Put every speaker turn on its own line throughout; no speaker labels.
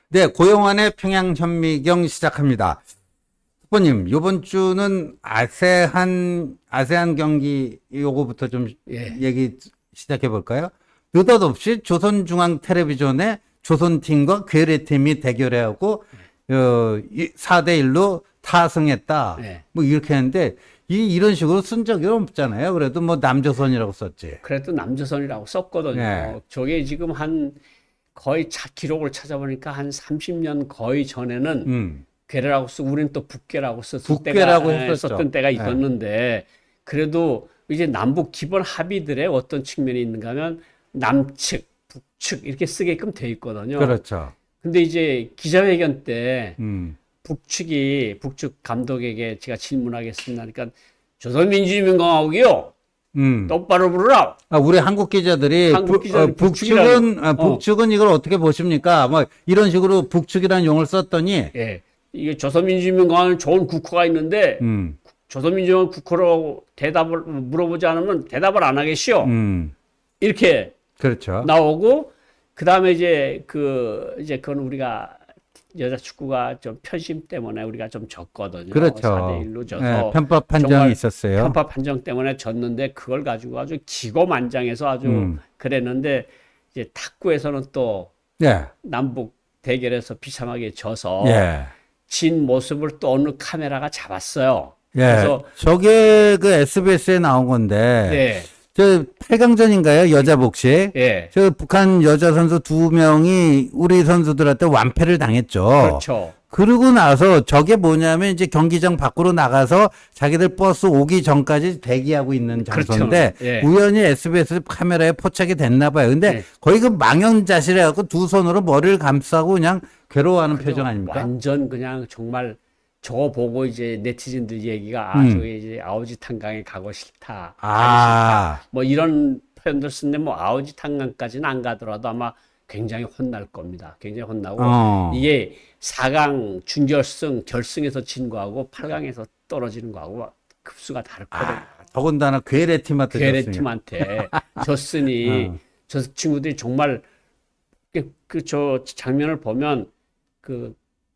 네, 고영환의 평양현미경 시작합니다. 후보님, 이번 주는 아세안 경기 요거부터 좀
예.
얘기 시작해 볼까요? 느닷없이 조선중앙텔레비전의 조선팀과 괴뢰팀이 대결해하고 4대1로 타승했다.
예.
뭐 이렇게 했는데 이런 식으로 쓴 적이 없잖아요. 그래도 뭐 남조선이라고 썼지.
그래도 남조선이라고 썼거든요.
예.
저게 지금 거의 기록을 찾아보니까 한 30년 거의 전에는 괴뢰라고 쓰고 우리는 또 북괴라고
북괴라고 했었죠.
썼던 때가
예.
있었는데 그래도 이제 남북 기본 합의들의 어떤 측면이 있는가 하면 남측, 북측 이렇게 쓰게끔 돼 있거든요.
그렇죠.
근데 이제 기자회견 때
음.
북측 감독에게 제가 질문하겠습니다. 그러니까 조선민주주의인공화국이요. 똑바로 부르라.
우리 한국 기자들이
한국 기자들 북측이라고.
북측은 이걸 어떻게 보십니까? 뭐 이런 식으로 북측이라는 용어를 썼더니
예. 이게 조선민주주의인공화국은 좋은 국호가 있는데 조선민주주의 국호로 대답을 물어보지 않으면 대답을 안 하겠시오. 이렇게
그렇죠.
나오고 그다음에 이제 그건 우리가 여자 축구가 좀 편심 때문에 우리가 좀 졌거든요.
그렇죠.
4대1로 져서
네, 편법 판정이
정말
있었어요.
편법 판정 때문에 졌는데 그걸 가지고 아주 기고만장해서 아주 그랬는데 이제 탁구에서는 또
예.
남북 대결에서 비참하게 져서
예.
진 모습을 또 어느 카메라가 잡았어요.
예.
그래서
저게 그 SBS에 나온 건데
네,
저 8강전인가요? 여자 복식.
예,
저 북한 여자 선수 2명이 우리 선수들한테 완패를 당했죠.
그렇죠.
그러고 나서 저게 뭐냐면 이제 경기장 밖으로 나가서 자기들 버스 오기 전까지 대기하고 있는 장소인데
그렇죠. 예.
우연히 SBS 카메라에 포착이 됐나 봐요. 근데
예.
거의 그 망연자실해 갖고 두 손으로 머리를 감싸고 그냥 괴로워하는 표정 아닙니까?
완전 그냥 정말 저거 보고 이제 네티즌들 얘기가 저게 이제 아오지 탄강에 가고 싫다.
아.
뭐 이런 표현들 쓰는데 뭐 아오지 탄강까지는 안 가더라도 아마 굉장히 혼날 겁니다. 굉장히 혼나고 이게 4강 준결승 결승에서 진 거하고 8강에서 떨어지는 거하고 급수가 다르거든요.
더군다나 괴뢰팀한테 졌으니까.
괴뢰팀한테 졌으니 저 친구들이 정말 저 장면을 보면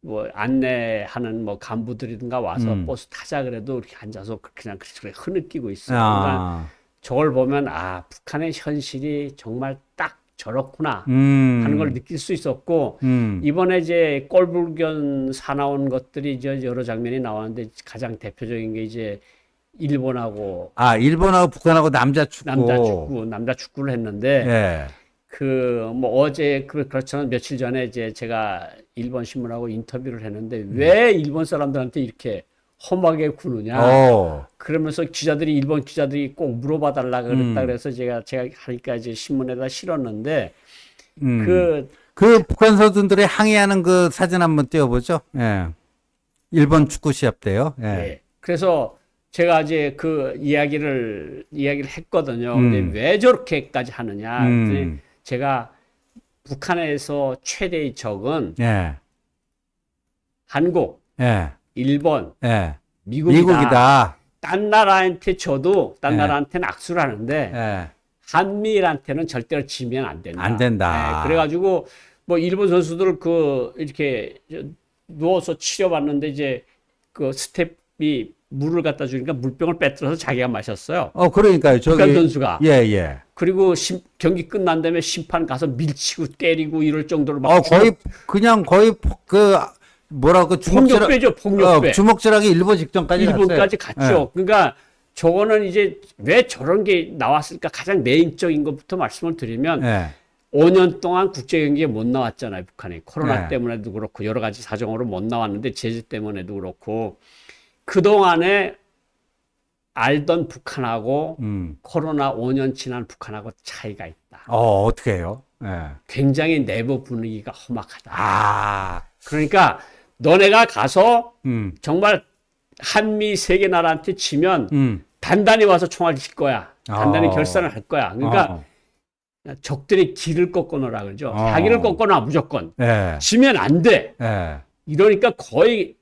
뭐 안내하는 뭐 간부들이든가 와서 버스 타자 그래도 이렇게 앉아서 그냥 그렇게 흐느끼고 있어요. 그러니까 저걸 보면 북한의 현실이 정말 딱 저렇구나 하는 걸 느낄 수 있었고 이번에 이제 꼴불견 사나운 것들이 이제 여러 장면이 나왔는데 가장 대표적인 게 이제 일본하고
일본하고 북한하고 남자
축구를 했는데
예.
뭐 어제 그렇지만 며칠 전에 이제 제가 일본 신문하고 인터뷰를 했는데 왜 일본 사람들한테 이렇게 험하게 구느냐 그러면서 일본 기자들이 꼭 물어봐 달라 그랬다 그래서 제가 하니까 이제 신문에다 실었는데
그 북한 선수들이 항의하는 그 사진 한번 띄워보죠. 예. 일본 축구 시합 때요. 예.
예. 그래서 제가 이제 그 이야기를 했거든요. 근데 왜 저렇게까지 하느냐 그랬더니 제가 북한에서 최대의 적은
예.
한국,
예.
일본,
예.
미국이다. 딴 나라한테 져도 딴 나라한테는 악수를 하는데
예.
한미일한테는 절대로 지면 안 된다.
안 된다.
그래가지고 뭐 일본 선수들 이렇게 누워서 치료받는데 이제 그 스텝이 물을 갖다 주니까 물병을 빼들어서 자기가 마셨어요.
그러니까요.
북한 선수가.
예.
그리고 경기 끝난 다음에 심판 가서 밀치고 때리고 이럴 정도로 막
거의 뭐라고
폭력배죠, 폭력배.
주먹질하기 일본 직전까지
일본까지
갔어요.
갔죠.
예.
그러니까 저거는 이제 왜 저런 게 나왔을까 가장 메인적인 것부터 말씀을 드리면
예.
5년 동안 국제 경기에 못 나왔잖아요, 북한이. 코로나
네.
때문에도 그렇고 여러 가지 사정으로 못 나왔는데 제재 때문에도 그렇고 그동안에 알던 북한하고 코로나 5년 지난 북한하고 차이가 있다.
어떻게 해요? 예.
굉장히 내부 분위기가 험악하다. 그러니까 너네가 가서 정말 한미 세 개 나라한테 지면 단단히 와서 총알 칠 거야. 단단히 결산을 할 거야. 그러니까 적들의 길을 꺾어놓으라 그러죠. 자기를 꺾어놔 무조건.
예.
지면 안 돼.
예.
이러니까 거의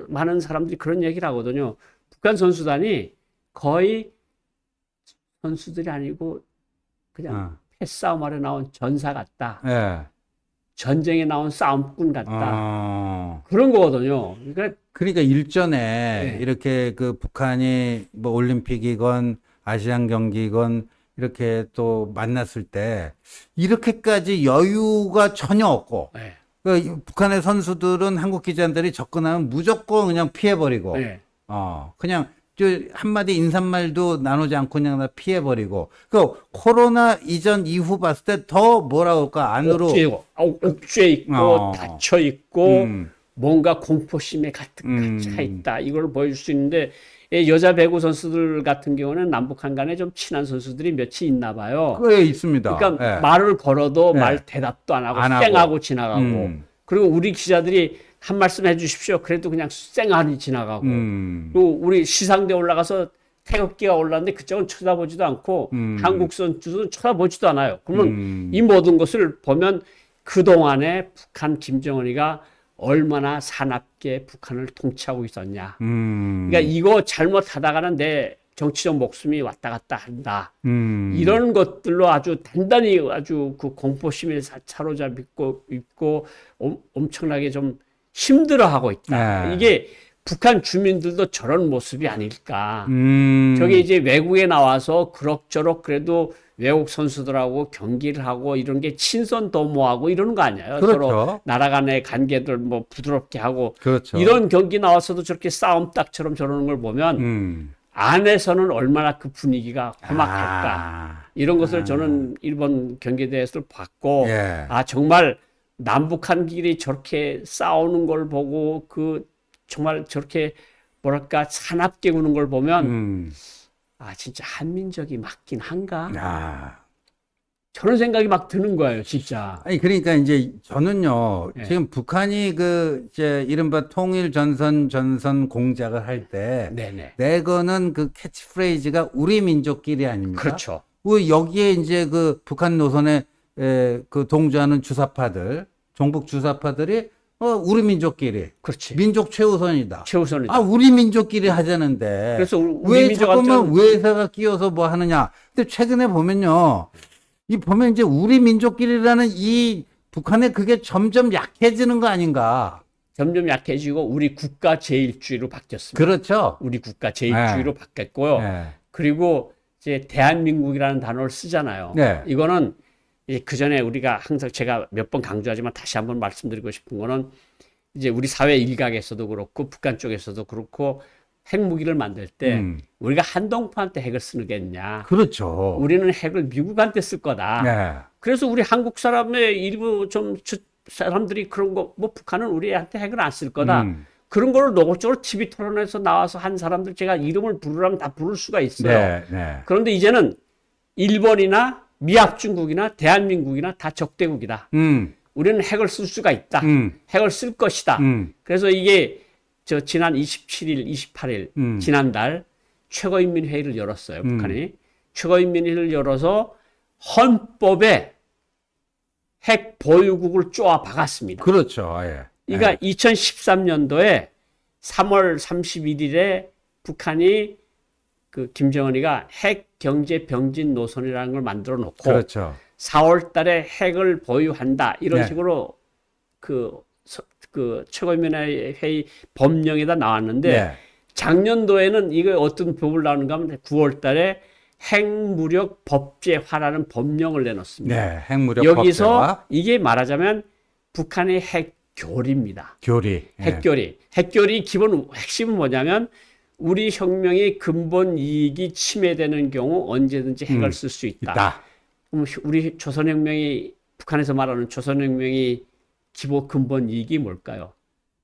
많은 사람들이 그런 얘기를 하거든요. 북한 선수단이 거의 선수들이 아니고 그냥 패싸움하러 나온 전사 같다.
예.
전쟁에 나온 싸움꾼 같다.
어.
그런 거거든요.
그러니까 일전에
네.
이렇게 그 북한이 뭐 올림픽이건 아시안 경기건 이렇게 또 만났을 때 이렇게까지 여유가 전혀 없고
네.
그 북한의 선수들은 한국 기자들이 접근하면 무조건 그냥 피해버리고
네.
그냥 저 한마디 인사말도 나누지 않고 그냥 다 피해버리고 그 코로나 이전 이후 봤을 때 더 뭐라 그럴까 안으로
옥죄 있고 닫혀 있고
음.
뭔가 공포심에 가득 차 있다. 이걸 보여줄 수 있는데 여자 배구 선수들 같은 경우는 남북한 간에 좀 친한 선수들이 몇이 있나 봐요.
그에 있습니다.
그러니까
예.
말을 걸어도
예.
말 대답도 안 하고
안 하고.
쌩하고 지나가고
음.
그리고 우리 기자들이 한 말씀 해주십시오. 그래도 그냥 쌩하니 지나가고 그리고 우리 시상대 올라가서 태극기가 올랐는데 그쪽은 쳐다보지도 않고 한국 선수들은 쳐다보지도 않아요. 그러면 이 모든 것을 보면 그동안에 북한 김정은이가 얼마나 사납게 북한을 통치하고 있었냐. 그러니까 이거 잘못하다가는 내 정치적 목숨이 왔다 갔다 한다. 이런 것들로 아주 단단히 아주 그 공포심에 사로잡고 있고 엄청나게 좀 힘들어하고 있다.
네.
이게 북한 주민들도 저런 모습이 아닐까. 저게 이제 외국에 나와서 그럭저럭 그래도 외국 선수들하고 경기를 하고 이런 게 친선 도모하고 이러는 거 아니에요.
그렇죠.
서로 나라 간의 관계들 뭐 부드럽게 하고
그렇죠.
이런 경기 나와서도 저렇게 싸움닭처럼 저러는 걸 보면 안에서는 얼마나 그 분위기가 험악할까. 이런 것을 저는 일본 경기대회에서 봤고
예.
정말 남북한끼리 저렇게 싸우는 걸 보고 그 정말 저렇게 뭐랄까 사납게 구는 걸 보면 진짜 한민족이 맞긴 한가? 저런 생각이 막 드는 거예요, 진짜.
아니 그러니까 이제 저는요
예.
지금 북한이 그 이제 이른바 통일 전선 공작을 할 때
네네.
내거는 그 캐치프레이즈가 우리 민족끼리 아닙니까?
그렇죠.
그 여기에 이제 그 북한 노선에 그 동조하는 주사파들, 종북 주사파들이 우리 민족끼리
그렇지.
민족 최우선이다.
최우선이다.
우리 민족끼리 하자는데
그래서 우리
왜
민족한테는-
자꾸만 외사가 끼어서 뭐 하느냐? 근데 최근에 보면요, 보면 이제 우리 민족끼리라는 이 북한의 그게 점점 약해지는 거 아닌가?
점점 약해지고 우리 국가 제일주의로 바뀌었습니다.
그렇죠.
우리 국가 제일주의로 바뀌었고요.
네.
그리고 이제 대한민국이라는 단어를 쓰잖아요.
네.
이거는 그 전에 우리가 항상 제가 몇 번 강조하지만 다시 한번 말씀드리고 싶은 거는 이제 우리 사회 일각에서도 그렇고 북한 쪽에서도 그렇고 핵무기를 만들 때 우리가 한동포한테 핵을 쓰겠냐.
그렇죠.
우리는 핵을 미국한테 쓸 거다.
네.
그래서 우리 한국 사람의 일부 좀 사람들이 그런 거, 뭐 북한은 우리한테 핵을 안 쓸 거다. 그런 걸 노골적으로 TV 토론에서 나와서 한 사람들 제가 이름을 부르라면 다 부를 수가 있어요.
네. 네.
그런데 이제는 일본이나 미합중국이나 대한민국이나 다 적대국이다. 우리는 핵을 쓸 수가 있다. 핵을 쓸 것이다. 그래서 이게 지난 27일, 28일 지난달 최고인민회의를 열었어요. 북한이. 최고인민회의를 열어서 헌법에 핵 보유국을 쪼아 박았습니다.
그렇죠. 예.
그러니까 2013년도에 3월 31일에 북한이 그 김정은이가 핵 경제 병진 노선이라는 걸 만들어 놓고
그렇죠.
4월 달에 핵을 보유한다. 이런
네.
식으로 그 최고인민회의 법령에다 나왔는데
네.
작년도에는 이거 어떤 법을 나오는가 하면 9월 달에 핵무력 법제화라는 법령을 내놓습니다.
네. 핵무력
여기서
법제화,
이게 말하자면 북한의 핵교리입니다.
교리. 예.
핵교리 기본 핵심은 뭐냐면 우리 혁명의 근본 이익이 침해되는 경우 언제든지 핵을 쓸 수 있다. 그럼 우리 조선혁명이 북한에서 말하는 조선혁명이 기본 근본 이익이 뭘까요?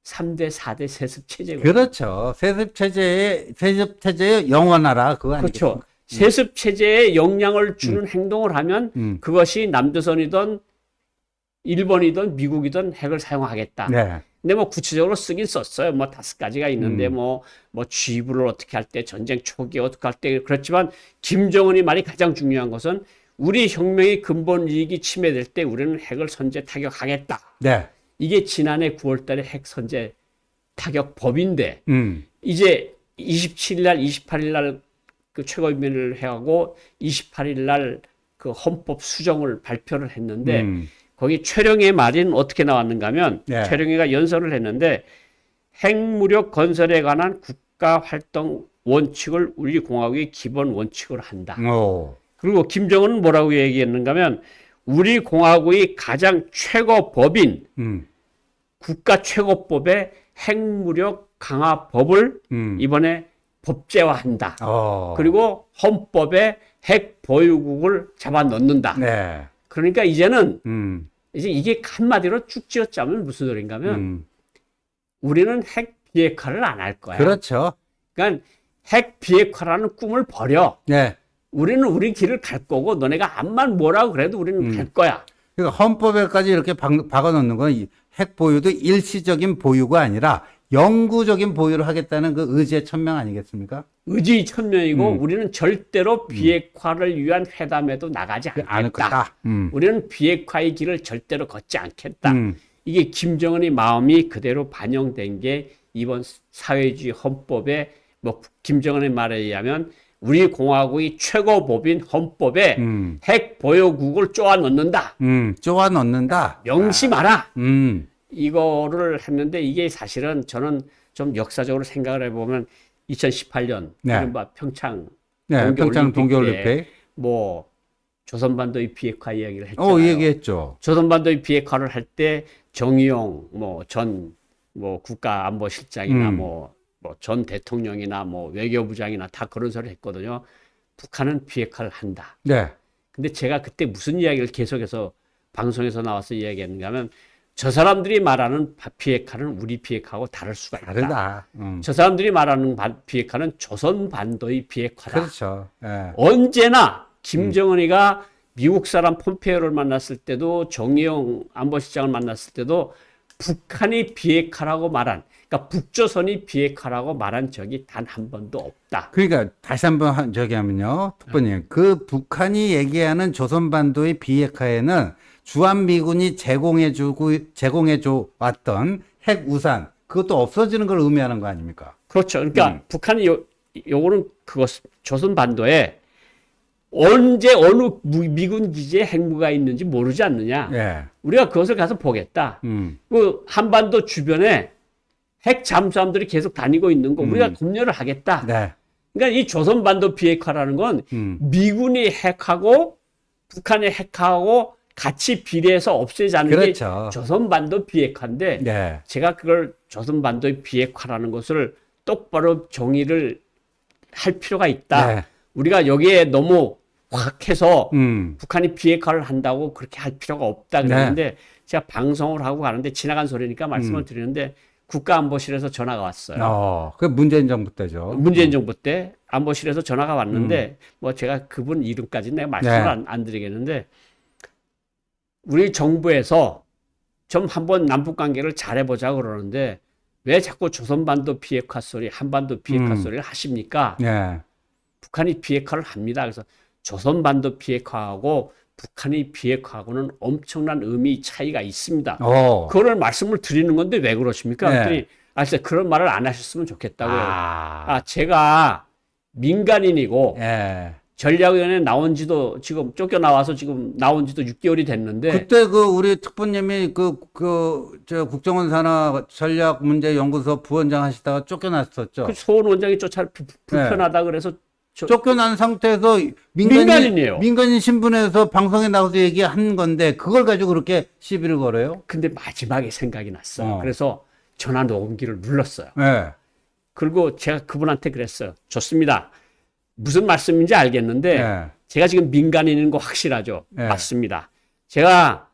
3대, 4대 세습 체제거든요.
그렇죠. 세습 체제의 영원하라 그거 아니겠습니까?
그렇죠. 세습 체제에 영향을 주는 행동을 하면 그것이 남조선이든 일본이든 미국이든 핵을 사용하겠다.
네.
근데 뭐 구체적으로 쓰긴 썼어요. 뭐 5가지가 있는데 뭐 쥐부를 어떻게 할 때, 전쟁 초기에 어떻게 할 때 그렇지만 김정은이 말이 가장 중요한 것은 우리 혁명의 근본 이익이 침해될 때 우리는 핵을 선제 타격하겠다.
네.
이게 지난해 9월 달에 핵 선제 타격 법인데 이제 27일 날, 28일 날 그 최고인민을 해가고 28일 날 그 헌법 수정을 발표를 했는데 거기 최령의 말인 어떻게 나왔는가 하면
예.
최령이가 연설을 했는데 핵무력 건설에 관한 국가 활동 원칙을 우리 공화국의 기본 원칙으로 한다.
오.
그리고 김정은은 뭐라고 얘기했는가 하면 우리 공화국의 가장 최고 법인 국가 최고법의 핵무력 강화 법을 이번에 법제화한다. 그리고 헌법에 핵 보유국을 잡아 넣는다.
네.
그러니까 이제는 이제 이게 한마디로 쭉 지어짜면 무슨 소린가 하면 우리는 핵 비핵화를 안 할 거야.
그렇죠.
그러니까 핵 비핵화라는 꿈을 버려.
네.
우리는 우리 길을 갈 거고 너네가 암만 뭐라고 그래도 우리는 갈 거야.
그러니까 헌법에까지 이렇게 박아 놓는 건 핵 보유도 일시적인 보유가 아니라 영구적인 보유를 하겠다는 그 의지의 천명 아니겠습니까?
의지 천명이고 우리는 절대로 비핵화를 위한 회담에도 나가지
않을
않겠다.
거다.
우리는 비핵화의 길을 절대로 걷지 않겠다. 이게 김정은의 마음이 그대로 반영된 게 이번 사회주의 헌법에 뭐 김정은의 말에 의하면 우리 공화국의 최고법인 헌법에 핵 보유국을 쪼아 넣는다.
쪼아 넣는다.
명심하라. 이거를 했는데 이게 사실은 저는 좀 역사적으로 생각을 해보면 2018년
네.
이른바 평창
네, 평창 동계올림픽.
뭐 조선반도의 비핵화 이야기를 했잖아요.
얘기했죠.
조선반도의 비핵화를 할 때 정의용 전 국가안보실장이나 전 대통령이나 외교부장이나 다 그런 소리를 했거든요. 북한은 비핵화를 한다.
네.
근데 제가 그때 무슨 이야기를 계속해서 방송에서 나와서 이야기했는가 하면 저 사람들이 말하는 비핵화는 우리 비핵화하고 다를 수가 있다.
다르다.
저 사람들이 말하는 비핵화는 조선 반도의 비핵화다.
그렇죠. 예.
언제나 김정은이가 미국 사람 폼페이오를 만났을 때도 정의용 안보실장을 만났을 때도 북한이 비핵화라고 말한, 그러니까 북조선이 비핵화라고 말한 적이 단 한 번도 없다.
그러니까 다시 한번 저기 하면요, 특보님, 그 북한이 얘기하는 조선반도의 비핵화에는 주한미군이 제공해줘 왔던 핵 우산, 그것도 없어지는 걸 의미하는 거 아닙니까?
그렇죠. 그러니까 북한이 요거는 조선 반도에 언제 어느 미군 기지에 핵무가 있는지 모르지 않느냐.
예.
우리가 그것을 가서 보겠다. 그 한반도 주변에 핵 잠수함들이 계속 다니고 있는 거 우리가 검열을 하겠다.
네.
그러니까 이 조선 반도 비핵화라는 건 미군이 핵하고 북한이 핵하고 같이 비례해서 없애자는
그렇죠.
게 조선반도 비핵화인데
네.
제가 그걸 조선반도의 비핵화라는 것을 똑바로 정의를 할 필요가 있다.
네.
우리가 여기에 너무 확 해서
북한이
비핵화를 한다고 그렇게 할 필요가 없다 그랬는데 제가 방송을 하고 가는데 지나간 소리니까 말씀을 드리는데 국가안보실에서 전화가 왔어요.
그 문재인 정부 때죠.
문재인 정부 때 안보실에서 전화가 왔는데 뭐 제가 그분 이름까지는 내가 말씀을 안 드리겠는데 우리 정부에서 좀 한번 남북 관계를 잘해보자 그러는데 왜 자꾸 조선반도 비핵화 소리, 한반도 비핵화 소리를 하십니까?
네.
북한이 비핵화를 합니다. 그래서 조선반도 비핵화하고 북한이 비핵화하고는 엄청난 의미 차이가 있습니다. 그거를 말씀을 드리는 건데 왜 그러십니까? 그랬더니 진짜 그런 말을 안 하셨으면 좋겠다고요. 제가 민간인이고 전략위원회 나온 지도 지금 쫓겨나와서 지금 나온 지도 6개월이 됐는데
그때 우리 특보님이 저 국정원 산하 전략문제연구소 부원장 하시다가 쫓겨났었죠.
그 소원 원장이 불편하다 그래서
쫓겨난 상태에서
민간인이에요.
민간인 신분에서 방송에 나와서 얘기한 건데 그걸 가지고 그렇게 시비를 걸어요?
근데 마지막에 생각이 났어요. 그래서 전화 녹음기를 눌렀어요.
네.
그리고 제가 그분한테 그랬어요. 좋습니다. 무슨 말씀인지 알겠는데 제가 지금 민간인인 거 확실하죠? 맞습니다. 제가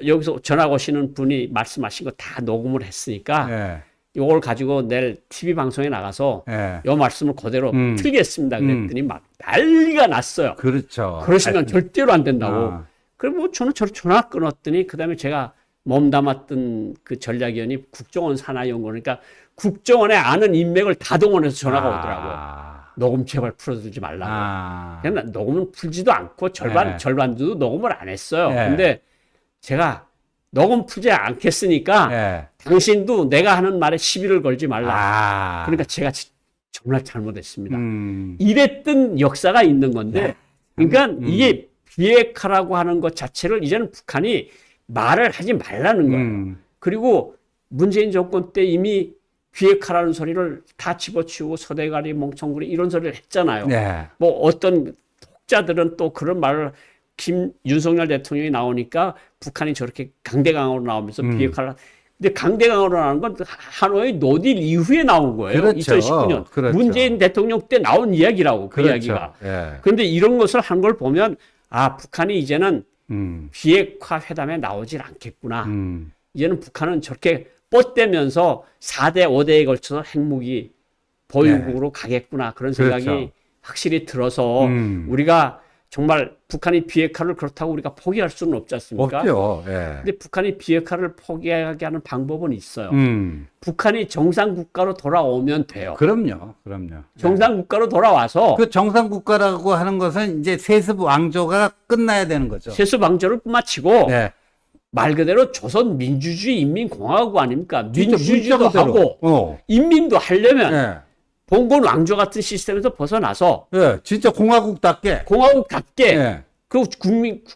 여기서 전화 오시는 분이 말씀하신 거 다 녹음을 했으니까 요걸 가지고 내일 TV 방송에 나가서 요 말씀을 그대로 틀겠습니다. 그랬더니 막 난리가 났어요.
그렇죠.
그러시면 절대로 안 된다고. 그리고 뭐 저는 전화 끊었더니 그다음에 제가 몸담았던 그 전략위원이 국정원 산하연구원, 그러니까 국정원에 아는 인맥을 다 동원해서 전화가 오더라고요. 녹음 제발 풀어주지 말라고. 그냥 녹음은 풀지도 않고 절반도 녹음을 안 했어요. 근데 제가 녹음 풀지 않겠으니까 당신도 내가 하는 말에 시비를 걸지 말라. 그러니까 제가 정말 잘못했습니다. 이랬던 역사가 있는 건데, 그러니까 이게 비핵화라고 하는 것 자체를 이제는 북한이 말을 하지 말라는 거예요. 그리고 문재인 정권 때 이미 비핵화라는 소리를 다 집어치우고 서대가리 멍청구리 이런 소리를 했잖아요.
네.
뭐 어떤 독자들은 또 그런 말을 윤석열 대통령이 나오니까 북한이 저렇게 강대강으로 나오면서 비핵화를 근데 강대강으로 나오는 건 하노이 노딜 이후에 나온 거예요.
그렇죠.
2019년
그렇죠.
문재인 대통령 때 나온 이야기라고 그
그렇죠.
이야기가.
예.
그런데 이런 것을 한 걸 보면 아 북한이 이제는 비핵화 회담에 나오질 않겠구나. 이제는 북한은 저렇게 뻗대면서 4대, 5대에 걸쳐서 핵무기 보유국으로 가겠구나. 그런 생각이
그렇죠.
확실히 들어서 우리가 정말 북한이 비핵화를 그렇다고 우리가 포기할 수는 없지 않습니까?
없죠. 예.
근데 북한이 비핵화를 포기하게 하는 방법은 있어요.
음.
북한이 정상 국가로 돌아오면 돼요.
그럼요.
정상 국가로 돌아와서
그 정상 국가라고 하는 것은 이제 세습 왕조가 끝나야 되는 거죠.
세습 왕조를 끝마치고
네.
말 그대로 조선 민주주의 인민공화국 아닙니까?
진짜
민주주의도
문자 그대로.
하고 인민도 하려면
예.
봉건 왕조 같은 시스템에서 벗어나서
예. 진짜 공화국답게.
공화국답게
예.
그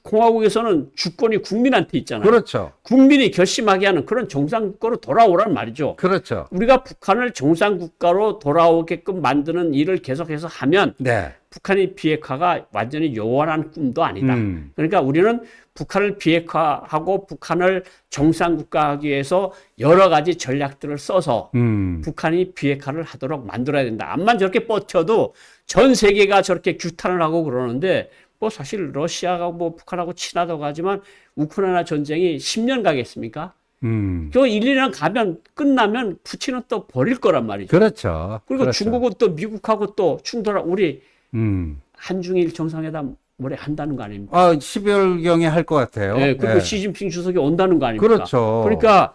공화국에서는 주권이 국민한테 있잖아요.
그렇죠.
국민이 결심하게 하는 그런 정상국가로 돌아오란 말이죠.
그렇죠.
우리가 북한을 정상국가로 돌아오게끔 만드는 일을 계속해서 하면
네.
북한의 비핵화가 완전히 요원한 꿈도 아니다. 그러니까 우리는 북한을 비핵화하고 북한을 정상국가하기 위해서 여러 가지 전략들을 써서 북한이 비핵화를 하도록 만들어야 된다. 암만 저렇게 버텨도 전 세계가 저렇게 규탄을 하고 그러는데 뭐 사실 러시아가 뭐 북한하고 친하다고 하지만 우크라이나 전쟁이 10년 가겠습니까? 그 1, 2년 가면 끝나면 푸틴은 또 버릴 거란 말이죠.
그렇죠.
그리고
그렇죠.
중국은 또 미국하고 또 충돌하고 우리 한중일 정상회담 올해 한다는 거 아닙니까?
아, 12월경에 할 것 같아요.
네, 그리고
예.
시진핑 주석이 온다는 거 아닙니까?
그렇죠.
그러니까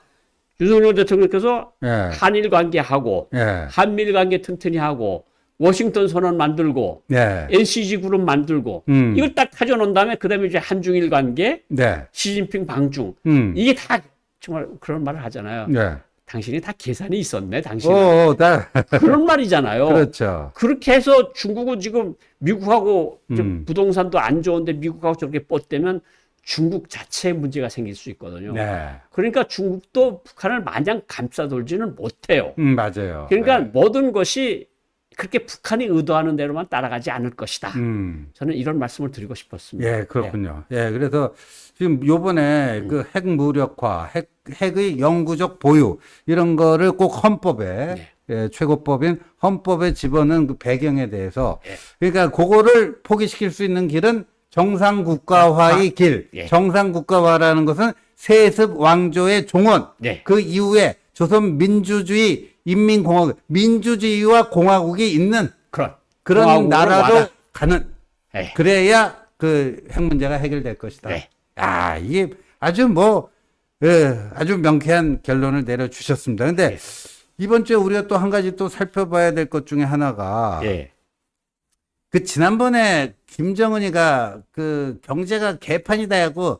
윤석열 대통령께서
예.
한일 관계하고
예.
한미일 관계 튼튼히 하고 워싱턴 선언 만들고
네.
NCG 그룹 만들고 이걸 딱 가져놓은 다음에 그다음에 이제 한중일 관계
네.
시진핑 방중 이게 다 정말 그런 말을 하잖아요.
네.
당신이 다 계산이 있었네, 당신.
다.
그런 말이잖아요.
그렇죠.
그렇게 해서 중국은 지금 미국하고 좀 부동산도 안 좋은데 미국하고 저렇게 뻗대면 중국 자체에 문제가 생길 수 있거든요.
네.
그러니까 중국도 북한을 마냥 감싸돌지는 못해요.
맞아요.
그러니까
네.
모든 것이 그렇게 북한이 의도하는 대로만 따라가지 않을 것이다. 저는 이런 말씀을 드리고 싶었습니다.
예, 그렇군요. 예, 그래서 지금 요번에 그 핵 무력화, 핵의 영구적 보유, 이런 거를 꼭 헌법에, 예, 최고법인 헌법에 집어넣은 그 배경에 대해서, 그러니까 그거를 포기시킬 수 있는 길은 정상국가화의 길.
예.
정상국가화라는 것은 세습 왕조의 종언.
네.
그 이후에 조선 민주주의 인민공화국, 민주주의와 공화국이 있는
그런
그런 나라로
와라.
가는.
네.
그래야 그 핵 문제가 해결될 것이다.
네.
아, 이게 아주 뭐, 예, 아주 명쾌한 결론을 내려주셨습니다. 근데 이번 주에 우리가 또 한 가지 또 살펴봐야 될 것 중에 하나가,
예.
그 지난번에 김정은이가 그 경제가 개판이다 하고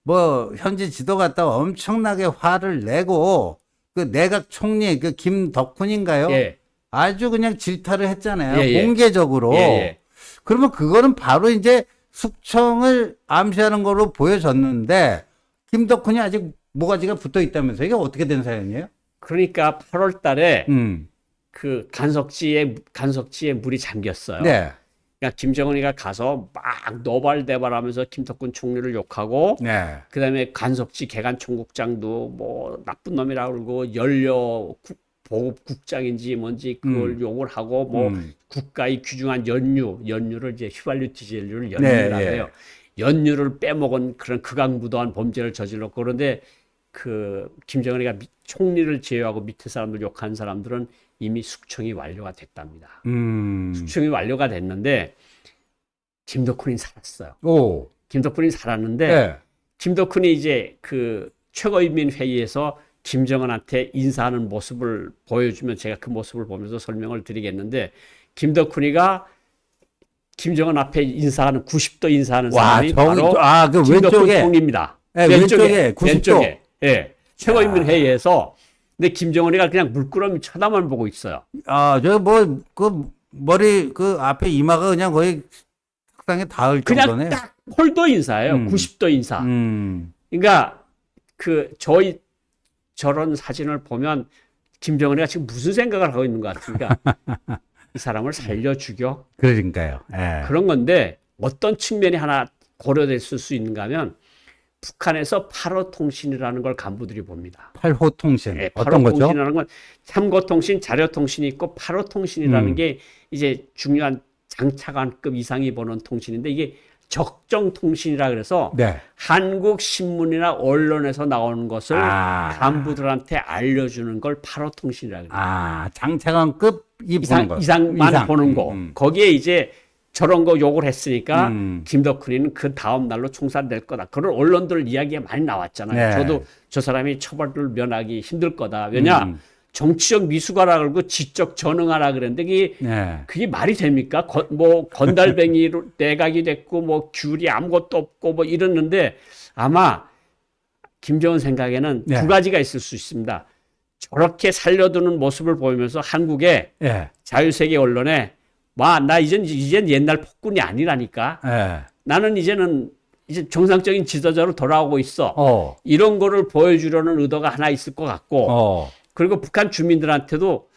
뭐 현지 지도 갖다가 엄청나게 화를 내고 그 내각 총리 그 김덕훈인가요?
예.
아주 그냥 질타를 했잖아요.
예, 예.
공개적으로.
예, 예.
그러면 그거는 바로 이제 숙청을 암시하는 걸로 보여졌는데 김덕훈이 아직 모가지가 붙어 있다면서 이게 어떻게 된 사연이에요?
그러니까 8월 달에
음.
그 간석지에 물이 잠겼어요.
네.
그러니까 김정은이가 가서 막 노발대발하면서 김덕훈 총리를 욕하고
네.
그다음에 간석지 개간총국장도 뭐 나쁜 놈이라고 그러고 연료 보급국장인지 뭔지 그걸 욕을 하고 뭐 국가의 귀중한 연유를 이제 휘발유 디젤유를 연유라고
네,
해요. 연유를 빼먹은 그런 극악무도한 범죄를 저질렀고 그런데 그 김정은이가 총리를 제외하고 밑에 사람들 욕한 사람들은 이미 숙청이 완료가 됐답니다. 숙청이 완료가 됐는데 김덕훈이 살았어요.
오.
김덕훈이 살았는데
네.
김덕훈이 이제 그 최고인민회의에서 김정은한테 인사하는 모습을 보여주면 제가 그 모습을 보면서 설명을 드리겠는데 김덕훈이가 김정은 앞에 인사하는 90도 인사하는 사람이 바로
그
김덕훈
왼쪽에
총리입니다.
네, 왼쪽에 90도.
왼쪽에. 예. 최고인민회의에서 근데 김정은이가 그냥 물끄러미 쳐다만 보고 있어요.
아, 저 뭐 그 머리 그 앞에 이마가 그냥 거의 책상에 닿을
그냥
정도네.
딱 홀도 인사예요. 90도 인사. 그러니까 저런 사진을 보면 김정은이가 지금 무슨 생각을 하고 있는 것 같습니까? 이 사람을 살려 죽여?
그러니까요. 예.
그런 건데 어떤 측면이 하나 고려됐을 수 있는가 하면 북한에서 8호 통신이라는 걸 간부들이 봅니다.
8호 통신.
네,
어떤
8호
거죠?
통신이라는 건 3고 통신, 자료 통신이 있고 8호 통신이라는 게 이제 중요한 장차관급 이상이 보는 통신인데 이게 적정 통신이라 그래서
네.
한국 신문이나 언론에서 나오는 것을
아.
간부들한테 알려주는 걸 8호 통신이라 그래요.
아, 장차관급이 보는 거.
이상만 보는 거. 거기에 이제 저런 거 욕을 했으니까
음.
김덕훈이는 그 다음 날로 총살될 거다. 그런 언론들 이야기가 많이 나왔잖아요.
네.
저도 저 사람이 처벌을 면하기 힘들 거다. 왜냐? 정치적 미숙아라 그러고 지적 전응하라 그랬는데
네.
그게 말이 됩니까? 뭐 건달뱅이로 내각이 됐고 뭐 귤이 아무것도 없고 뭐 이랬는데 아마 김정은 생각에는
네.
두 가지가 있을 수 있습니다. 저렇게 살려두는 모습을 보이면서 한국의
예.
자유세계 언론에 나 이젠 옛날 폭군이 아니라니까.
예.
나는 이제 정상적인 지도자로 돌아오고 있어.
어.
이런 거를 보여주려는 의도가 하나 있을 것 같고. 그리고 북한 주민들한테도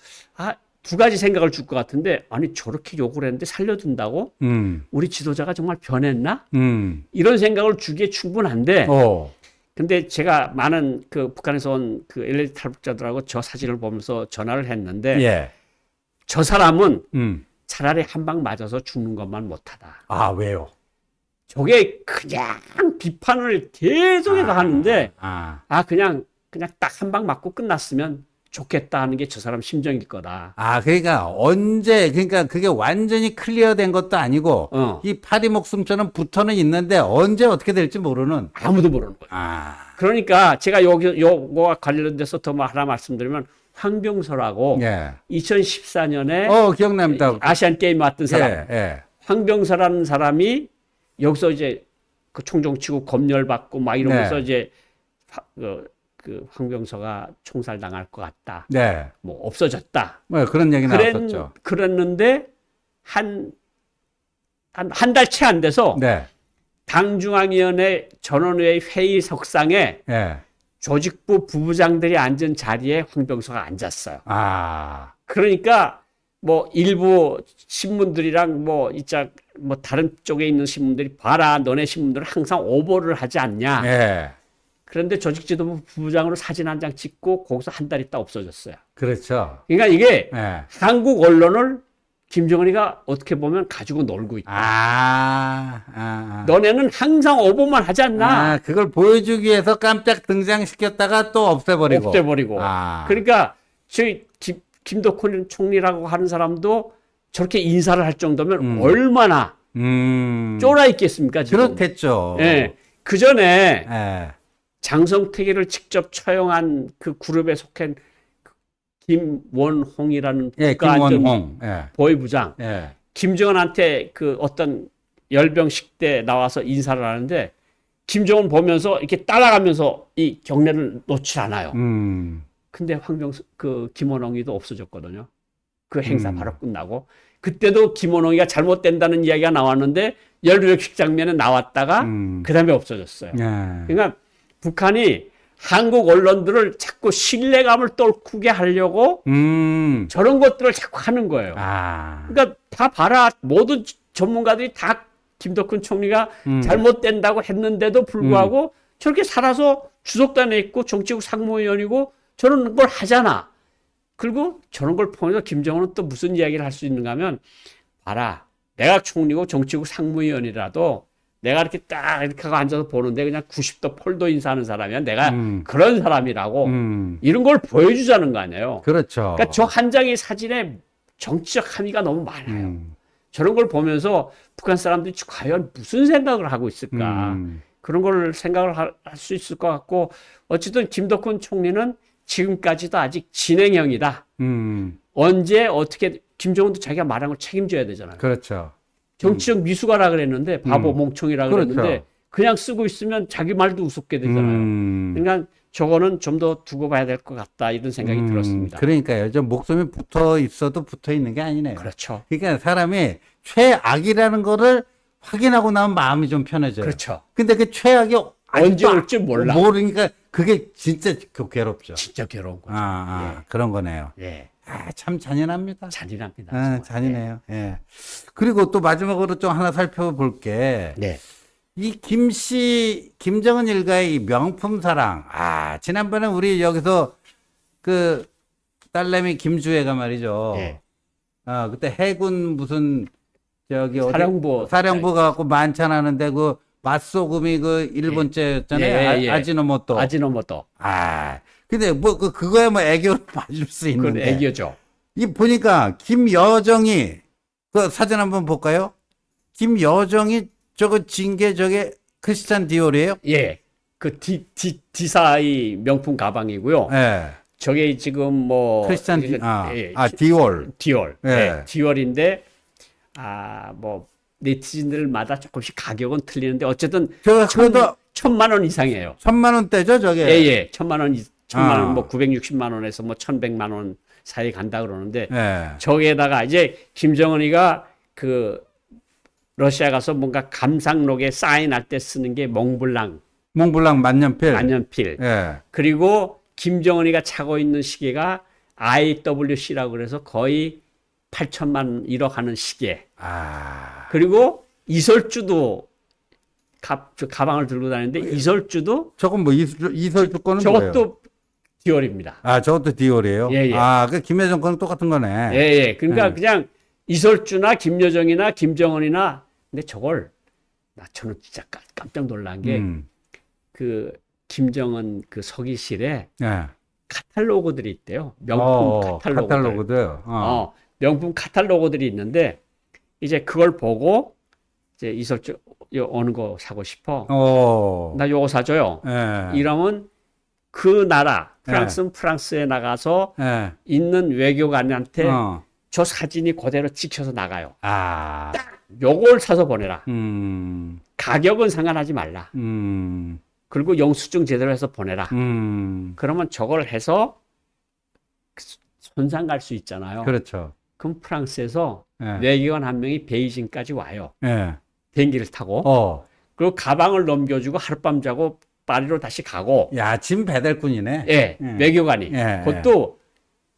두 가지 생각을 줄 것 같은데 아니 저렇게 욕을 했는데 살려둔다고? 우리 지도자가 정말 변했나? 이런 생각을 주기에 충분한데 근데 제가 많은 그 북한에서 온 그 LA 탈북자들하고 저 사진을 보면서 전화를 했는데
예.
저 사람은 차라리 한 방 맞아서 죽는 것만 못하다.
아, 왜요?
저게 그냥 비판을 계속해서 하는데 그냥 딱 한 방 맞고 끝났으면 좋겠다 하는 게 저 사람 심정일 거다.
아, 그러니까 그게 완전히 클리어된 것도 아니고 이 파리 목숨처럼 붙어는 있는데 언제 어떻게 될지 모르는.
아무도 모르는 거예요. 그러니까 제가 요거와 관련돼서 더 하나 말씀드리면 황병서라고
예.
2014년에
기억납니다.
아시안 게임 왔던 사람.
예.
황병서라는 사람이 여기서 이제 그 총종 치고 검열받고 막 이러면서
네.
이제 그 황병서가 총살 당할 것 같다.
네.
뭐 없어졌다.
뭐 그런 얘기 나왔었죠.
그랬는데 한 달 채 안 돼서
네.
당중앙위원회 전원회의 회의석상에
예.
조직부 부부장들이 앉은 자리에 황병서가 앉았어요. 그러니까 뭐 일부 신문들이랑 뭐 다른 쪽에 있는 신문들이 봐라 너네 신문들은 항상 오보를 하지 않냐.
예.
그런데 조직지도부 부부장으로 사진 한 장 찍고 거기서 한 달 있다 없어졌어요.
그렇죠.
그러니까 이게
예.
한국 언론을 김정은이가 어떻게 보면 가지고 놀고 있다. 너네는 항상 오보만 하지 않나?
그걸 보여주기 위해서 깜짝 등장시켰다가 또 없애버리고.
그러니까 저희 김덕훈 총리라고 하는 사람도 저렇게 인사를 할 정도면 얼마나 쫄아 있겠습니까? 지금.
그렇겠죠.
예. 그 전에
예.
장성택이를 직접 처형한 그 그룹에 속한 김원홍이라는
김원홍.
보위부장.
예.
김정은한테 그 어떤 열병식 때 나와서 인사를 하는데 김정은 보면서 이렇게 따라가면서 이 경례를 놓지 않아요. 근데 김원홍이도 없어졌거든요. 그 행사 바로 끝나고. 그때도 김원홍이가 잘못된다는 이야기가 나왔는데 열병식 장면에 나왔다가 그 다음에 없어졌어요. 그러니까 북한이 한국 언론들을 자꾸 신뢰감을 떨구게 하려고 저런 것들을 자꾸 하는 거예요. 그러니까 다 봐라. 모든 전문가들이 다 김덕훈 총리가 잘못된다고 했는데도 불구하고 저렇게 살아서 주석단에 있고 정치국 상무위원이고 저런 걸 하잖아. 그리고 저런 걸 보면서 김정은은 또 무슨 이야기를 할 수 있는가 하면 봐라. 내가 총리고 정치국 상무위원이라도 내가 이렇게 딱 이렇게 하고 앉아서 보는데 그냥 90도 폴도 인사하는 사람이야. 내가 그런 사람이라고 이런 걸 보여주자는 거 아니에요.
그렇죠.
그러니까 저 한 장의 사진에 정치적 함의가 너무 많아요. 저런 걸 보면서 북한 사람들이 과연 무슨 생각을 하고 있을까. 그런 걸 생각을 할 수 있을 것 같고 어쨌든 김덕훈 총리는 지금까지도 아직 진행형이다. 언제 어떻게 김정은도 자기가 말한 걸 책임져야 되잖아요.
그렇죠.
정치적 미숙아라 그랬는데 바보 멍청이라 그랬는데
그렇죠.
그냥 쓰고 있으면 자기 말도 우습게 되잖아요. 그러니까 저거는 좀 더 두고 봐야 될 것 같다 이런 생각이 들었습니다.
그러니까요. 좀 목숨이 붙어 있어도 붙어 있는 게 아니네요.
그렇죠.
그러니까 사람이 최악이라는 거를 확인하고 나면 마음이 좀 편해져요.
그렇죠.
근데 그 최악이
언제 올지 몰라.
모르니까 그게 진짜 괴롭죠.
진짜 괴로운 거죠.
그런 거네요.
예.
참 잔인합니다.
잔인합니다. 정말.
잔인해요. 예. 그리고 또 마지막으로 좀 하나 살펴볼게.
네.
이 김정은 일가의 이 명품 사랑. 지난번에 우리 여기서 그 딸내미 김주애가 말이죠.
예.
그때 해군 무슨 저기
사령부
사령부가 갖고 만찬하는데 그 맛소금이 그 일본제였잖아요. 아지노모토.
아지노모토.
근데 뭐 그거야 뭐 애교로 봐줄 수
그건
있는데.
애교죠.
이 보니까 김여정이 그 사진 한번 볼까요? 김여정이 저거 진 게 저게 크리스찬 디올이에요?
예. 그 디사의 명품 가방이고요.
예.
저게 지금 뭐
크리스찬
예,
디올.
디올.
예.
예. 디올인데 뭐 네티즌들마다 조금씩 가격은 틀리는데 어쨌든
그래도
1,000만 원 이상이에요.
1,000만 원대죠, 저게.
예. 1,000만 원 뭐 960만 원에서 뭐 1,100만 원 사이 간다 그러는데
예.
저기에다가 이제 김정은이가 그 러시아 가서 뭔가 감상록에 사인할 때 쓰는 게 몽블랑 만년필.
예.
그리고 김정은이가 차고 있는 시계가 IWC라고 그래서 거의 8천만 1억 하는 시계. 그리고 이설주도 가방을 들고 다니는데 이설주도
저건 뭐 이설주 거는 뭐예요?
저것도 디올입니다.
저것도 디올이에요?
예.
그 김여정 거는 똑같은 거네.
예. 그러니까 그냥 이설주나 김여정이나 김정은이나 근데 저걸 저는 진짜 깜짝 놀란 게 그 김정은 그 서기실에
예.
카탈로그들이 있대요. 명품
카탈로그들.
명품 카탈로그들이 있는데 이제 그걸 보고 이제 이설주 어느 거 사고 싶어. 나 요거 사줘요.
예.
이러면 그 나라 프랑스는 프랑스에 나가서 있는 외교관한테 저 사진이 그대로 찍혀서 나가요. 딱 요걸 사서 보내라. 가격은 상관하지 말라. 그리고 영수증 제대로 해서 보내라. 그러면 저걸 해서 손상 갈 수 있잖아요.
그렇죠.
그럼 프랑스에서 외교관 한 명이 베이징까지 와요. 비행기를 타고. 그리고 가방을 넘겨주고 하룻밤 자고 파리로 다시 가고.
야, 짐 배달꾼이네.
예, 외교관이. 그것도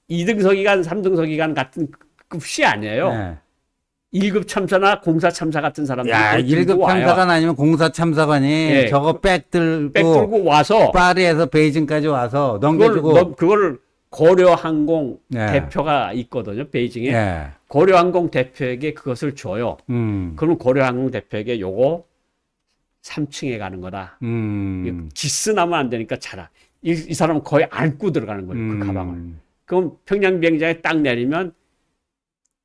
2등석이간 3등석이간 같은 급시 아니에요. 1급 참사나 공사 참사 같은 사람들이
1급 참사관 아니면 공사 참사관이 저거 백 들고
와서
파리에서 베이징까지 와서 넘겨주고
그걸 고려항공 대표가 있거든요. 베이징에. 고려항공 대표에게 그것을 줘요. 그러면 고려항공 대표에게 요거 3층에 가는 거다. 기스 나면 안 되니까 자라. 이 사람은 거의 안고 들어가는 거예요. 그 가방을. 그럼 평양 비행장에 딱 내리면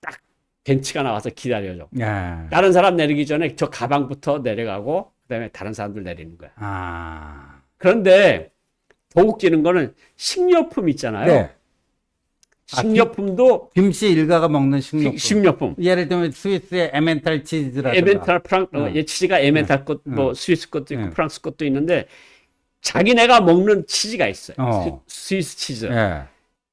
딱 벤치가 나와서 기다려줘. 다른 사람 내리기 전에 저 가방부터 내려가고 그다음에 다른 사람들 내리는 거야. 그런데 더 웃기는 거는 식료품 있잖아요. 식료품도
김씨 일가가 먹는 식료품. 예를 들면 스위스의 에멘탈 치즈라든가.
에멘탈 치즈가 에멘탈 것, 뭐 스위스 것도 있고 프랑스 것도 있는데 자기네가 먹는 치즈가 있어요. 스위스 치즈.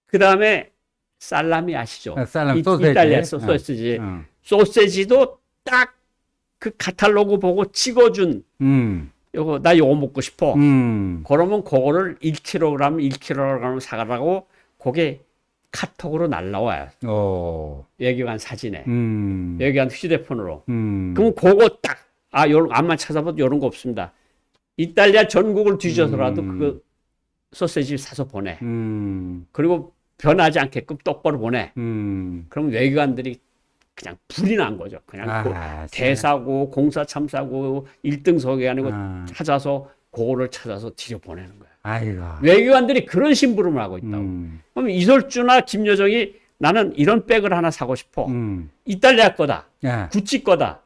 그 다음에 살라미 아시죠?
살라미, 소세지.
이탈리아 소세지. 소세지도 딱 그 카탈로그 보고 찍어준 나 요거 먹고 싶어. 그러면 그거를 1kg 사가라고 그게 카톡으로 날라와요. 외교관 사진에. 외교관 휴대폰으로. 그럼 그거 딱, 요런, 암만 찾아봐도 요런 거 없습니다. 이탈리아 전국을 뒤져서라도 그 소세지 사서 보내. 그리고 변하지 않게끔 똑바로 보내. 그럼 외교관들이 그냥 불이 난 거죠. 그냥 대사고, 공사 참사고, 1등석이 아니고 찾아서, 그거를 찾아서 들여보내는 거예요. 외교관들이 그런 심부름을 하고 있다고. 그럼 이설주나 김여정이 나는 이런 백을 하나 사고 싶어. 이탈리아 거다. 구찌 거다.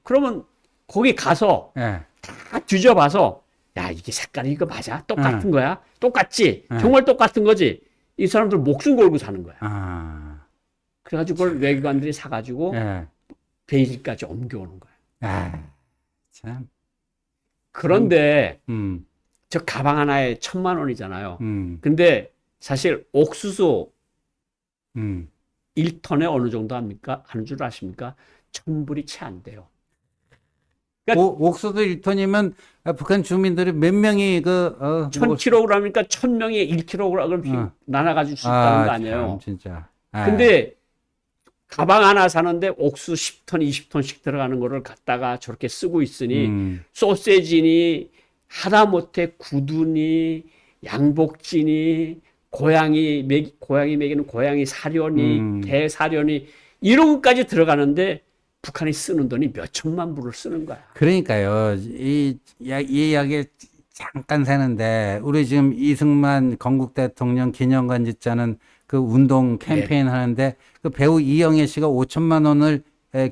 그러면 거기 가서 다 뒤져봐서 야, 이게 색깔이 이거 맞아? 똑같은 거야? 똑같지? 정말 똑같은 거지? 이 사람들 목숨 걸고 사는 거야. 그래가지고 그걸 외교관들이 사가지고 베이징까지 옮겨오는 거야.
참.
그런데 저 가방 하나에 1,000만 원이잖아요. 근데 사실 옥수수 1톤에 어느 정도 합니까? 하는 줄 아십니까? 1,000불이 채 안 돼요. 그러니까
옥수수 1톤이면 북한 주민들이 몇 명이
1000kg이니까 1000명이 1kg씩 나눠가지고 수 있다는 거 아니에요.
참, 진짜.
근데 가방 하나 사는데 옥수 10톤, 20톤씩 들어가는 거를 갖다가 저렇게 쓰고 있으니 소세지니 하다못해 구두니 양복지니 고양이 먹이는 고양이 사료니 개 사료니 이런 것까지 들어가는데 북한이 쓰는 돈이 몇 천만 불을 쓰는 거야.
그러니까요. 이 이야기 잠깐 새는데 우리 지금 이승만 건국 대통령 기념관 짓자는 그 운동 캠페인 하는데 그 배우 이영애 씨가 5천만 원을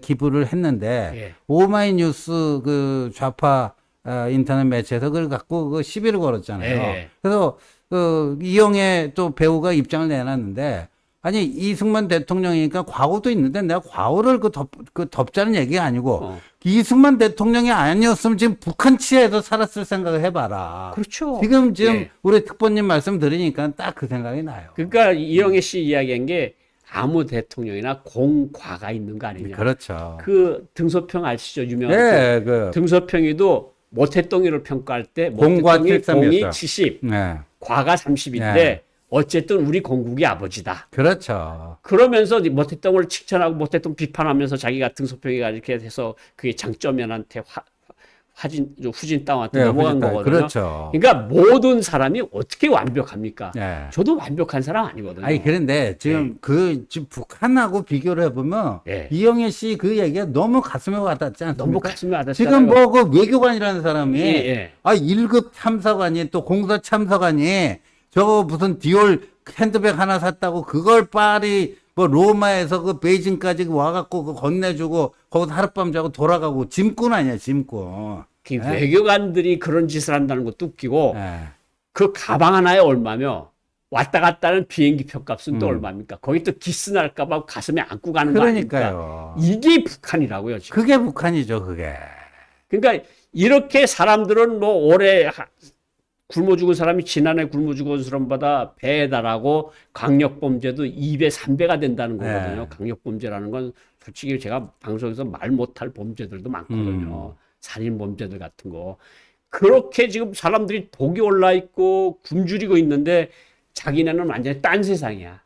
기부를 했는데 오마이뉴스 그 좌파 인터넷 매체에서 그걸 갖고 그 시비를 걸었잖아요. 그래서 그 이영애 또 배우가 입장을 내놨는데 아니 이승만 대통령이니까 과오도 있는데 내가 과오를 덮자는 얘기가 아니고 이승만 대통령이 아니었으면 지금 북한 치하에서 살았을 생각을 해봐라.
그렇죠.
지금 우리 특보님 말씀 들으니까 딱 그 생각이 나요.
그러니까 이영애 씨 이야기한 게 아무 대통령이나 공과가 있는 거 아니냐.
그렇죠.
그 등소평 아시죠? 유명한
네,
등소평이도 모태똥이를 평가할 때
공과
모태똥이
73
공이
이었어요.
70,
네.
과가 30인데
네.
어쨌든 우리 공국이 아버지다.
그렇죠.
그러면서 모태똥을 칭찬하고 모태똥 비판하면서 자기가 등소평이가 이렇게 해서 그게 장점연한테 후진 땅한테 넘어간
후진 땅.
거거든요.
그렇죠.
그러니까 모든 사람이 어떻게 완벽합니까?
네.
저도 완벽한 사람 아니거든요.
아니 그런데 지금 지금 북한하고 비교를 해보면 이영애 씨 그 얘기가 너무 가슴에 와닿지 않습니까?
너무 가슴에 와닿잖아요.
지금 뭐 그 외교관이라는 사람이 1급 참사관이 또 공사 참사관이 저거 무슨 디올 핸드백 하나 샀다고 그걸 파리 뭐 로마에서 그 베이징까지 와갖고 그 건네주고 거기서 하룻밤 자고 돌아가고 짐꾼 아니야 짐꾼.
그 외교관들이 그런 짓을 한다는 것도 웃기고 그 가방 하나에 얼마며 왔다 갔다 하는 비행기 표값은 또 얼마입니까? 거기 또 기스 날까봐 가슴에 안고 가는 거 아닙니까? 이게 북한이라고요. 지금.
그게 북한이죠 그게.
그러니까 이렇게 사람들은 뭐 올해 굶어 죽은 사람이 지난해 굶어 죽은 사람보다 배에 달하고 강력범죄도 2배, 3배가 된다는 거거든요. 강력범죄라는 건 솔직히 제가 방송에서 말 못할 범죄들도 많거든요. 살인범죄들 같은 거. 그렇게 지금 사람들이 독이 올라 있고 굶주리고 있는데 자기네는 완전히 딴 세상이야.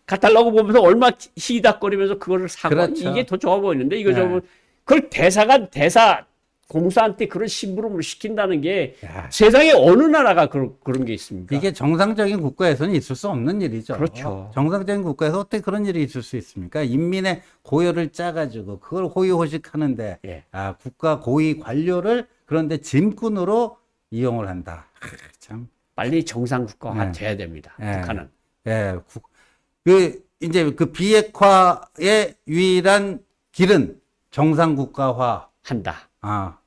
가달라고 보면서 얼마 희닥거리면서 그거를 사고
그렇죠.
이게 더 좋아 보이는데 이거 좀 그걸 대사 공사한테 그런 심부름을 시킨다는 게 세상에 어느 나라가 그런 게 있습니까?
이게 정상적인 국가에서는 있을 수 없는 일이죠.
그렇죠.
정상적인 국가에서 어떻게 그런 일이 있을 수 있습니까? 인민의 고열을 짜가지고 그걸 호의호식하는데 국가 고위 관료를 그런데 짐꾼으로 이용을 한다. 참.
빨리 정상 국가화 돼야 됩니다. 북한은.
이제 그 비핵화의 유일한 길은 정상 국가화
한다.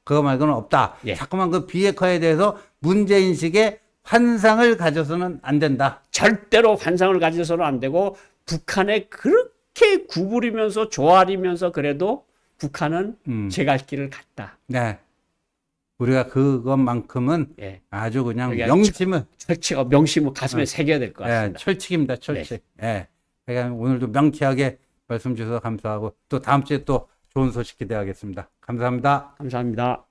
그거 말고는 없다. 자꾸만 그 비핵화에 대해서 문제인식의 환상을 가져서는 안 된다.
절대로 환상을 가져서는 안 되고 북한에 그렇게 구부리면서 조아리면서 그래도 북한은 제 갈 길을 갔다.
네. 우리가 그것만큼은 아주 그냥 명심을
명심을 가슴에 새겨야 될 것 같습니다.
철칙입니다. 철칙. 그러니까 오늘도 명쾌하게 말씀 주셔서 감사하고 또 다음 주에 또 좋은 소식 기대하겠습니다. 감사합니다.
감사합니다.